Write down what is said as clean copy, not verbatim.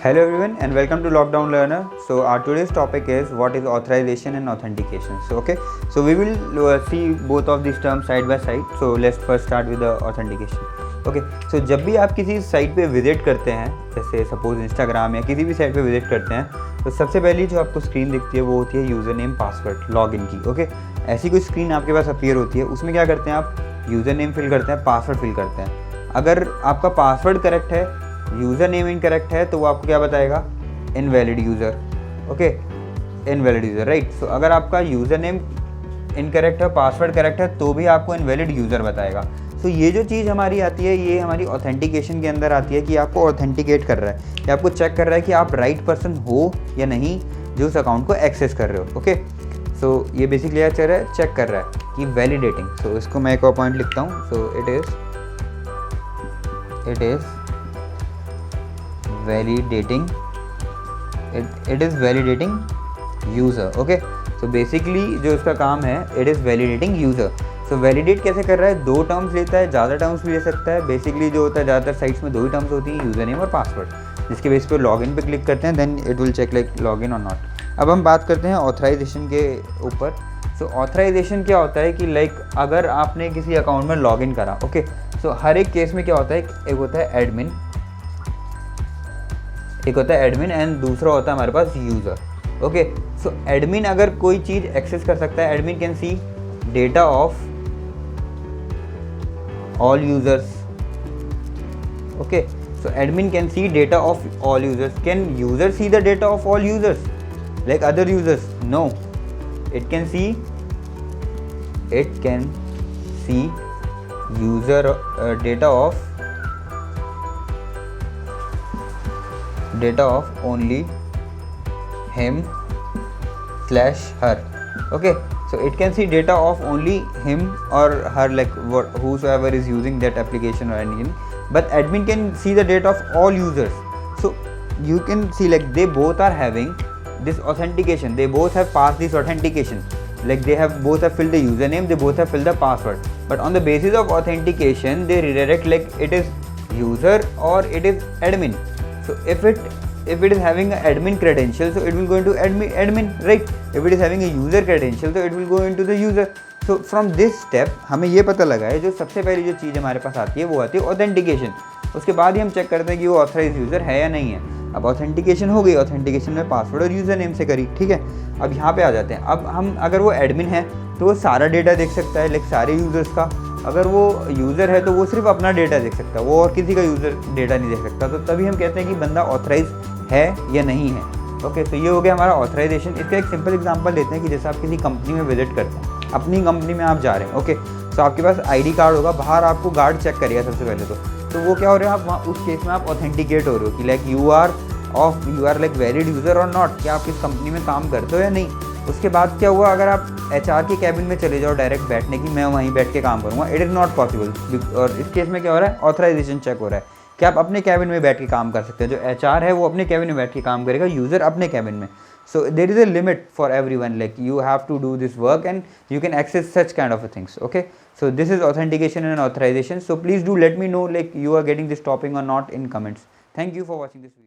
Hello everyone and welcome to Lockdown Learner. So our today's topic is what is authorization and authentication. So we will see both of these terms side by side. So let's first start with the authentication. So जब भी आप किसी site पे visit करते हैं, जैसे suppose Instagram या किसी भी साइट पे विजिट करते हैं, तो सबसे पहली जो आपको स्क्रीन दिखती है वो होती है यूज़र नेम पासवर्ड लॉगिन की. ऐसी कोई स्क्रीन आपके पास अपीयर होती है. उसमें क्या करते हैं आप, यूज़र नेम फिल करते हैं, पासवर्ड फिल करते हैं. अगर आपका पासवर्ड करेक्ट है, यूज़र नेम इनकरेक्ट है, तो वो आपको क्या बताएगा, invalid user. Invalid user, right. So अगर आपका यूज़र नेम इनकरेक्ट है, पासवर्ड करेक्ट है, तो भी आपको इनवैलिड यूज़र बताएगा. सो ये जो चीज़ हमारी आती है, ये हमारी ऑथेंटिकेशन के अंदर आती है कि आपको ऑथेंटिकेट कर रहा है, या आपको चेक कर रहा है कि आप राइट पर्सन हो या नहीं जो उस अकाउंट को एक्सेस कर रहे हो. सो ये बेसिकली क्या चल रहा है, चेक कर रहा है कि वैलिडेटिंग. सो इसको मैं एक और पॉइंट लिखता हूँ. So it is validating it is validating user. So basically जो इसका काम है, it is validating user. So validate कैसे कर रहा है, दो टर्म्स लेता है, ज़्यादा टर्म्स भी ले सकता है. बेसिकली जो होता है, ज़्यादातर साइट्स में दो ही टर्म्स होती हैं, यूज़र नेम और पासवर्ड, जिसके बेस पे लॉगिन पे क्लिक करते हैं, then it will check like login और नॉट. अब हम बात करते हैं ऑथराइजेशन के ऊपर. सो ऑथराइजेशन क्या होता है कि लाइक अगर आपने किसी अकाउंट में लॉगिन करा, सो हर एक केस में क्या होता है, एक होता है एडमिन, एक होता है एडमिन एंड दूसरा होता है हमारे पास यूज़र. सो एडमिन अगर कोई चीज़ एक्सेस कर सकता है, admin can see data of all users. So admin can see data of all users. Can user see the data of all users like other users? No. It can see user data of only him/her. So it can see data of only him or her, like whosoever is using that application or anything, but admin can see the data of all users. So you can see like they both are having this authentication, they both have passed this authentication, like they have both have filled the username, they both have filled the password, but on the basis of authentication they redirect like it is user or it is admin. So if it is having an admin credential, so it will go into admin, right? If it is having a user credential, so it will go into the user. So from this step हमें ये पता लगा है, जो सबसे पहली जो चीज़ हमारे पास आती है वो आती है ऑथेंटिकेशन. उसके बाद ही हम चेक करते हैं कि वो ऑथराइज यूज़र है या नहीं है. अब ऑथेंटिकेशन हो गई, ऑथेंटिकेशन में पासवर्ड और यूज़र नेम से करी, ठीक है. अब यहाँ पे आ जाते हैं. अब हम अगर वो एडमिन है तो वो सारा डेटा देख सकता है, लाइक सारे यूज़र्स का. अगर वो यूज़र है तो वो सिर्फ अपना डेटा देख सकता है, वो और किसी का यूज़र डेटा नहीं देख सकता. तो तभी हम कहते हैं कि बंदा ऑथराइज है या नहीं है. तो ये हो गया हमारा ऑथराइजेशन. इसका एक सिंपल एग्जांपल लेते हैं कि जैसे आप किसी कंपनी में विजिट करते हैं, अपनी कंपनी में आप जा रहे हैं. सो आपके पास आईडी कार्ड होगा, बाहर आपको गार्ड चेक करेगा सबसे पहले. तो वो क्या हो रहा है, आप वहाँ उस केस में आप ऑथेंटिकेट हो रहे हो कि like you are like valid user और नॉट, कि आप किस कंपनी में काम करते हो या नहीं. उसके बाद क्या हुआ, अगर आप HR के कैबिन में चले जाओ डायरेक्ट बैठने की, मैं वहीं बैठ के काम करूँगा, इट इज़ नॉट पॉसिबल. और इस केस में क्या हो रहा है, ऑथराइजेशन चेक हो रहा है कि आप अपने कैबिन में बैठ के काम कर सकते हैं. जो HR है वो अपने कैबिन में बैठ के काम करेगा, यूज़र अपने कैबिन में. So there is a limit for everyone, like you have to do this work and you can access such kind of things. So this is authentication and authorization. So please do let me know like you are getting this topic or not in comments. Thank you for watching this video.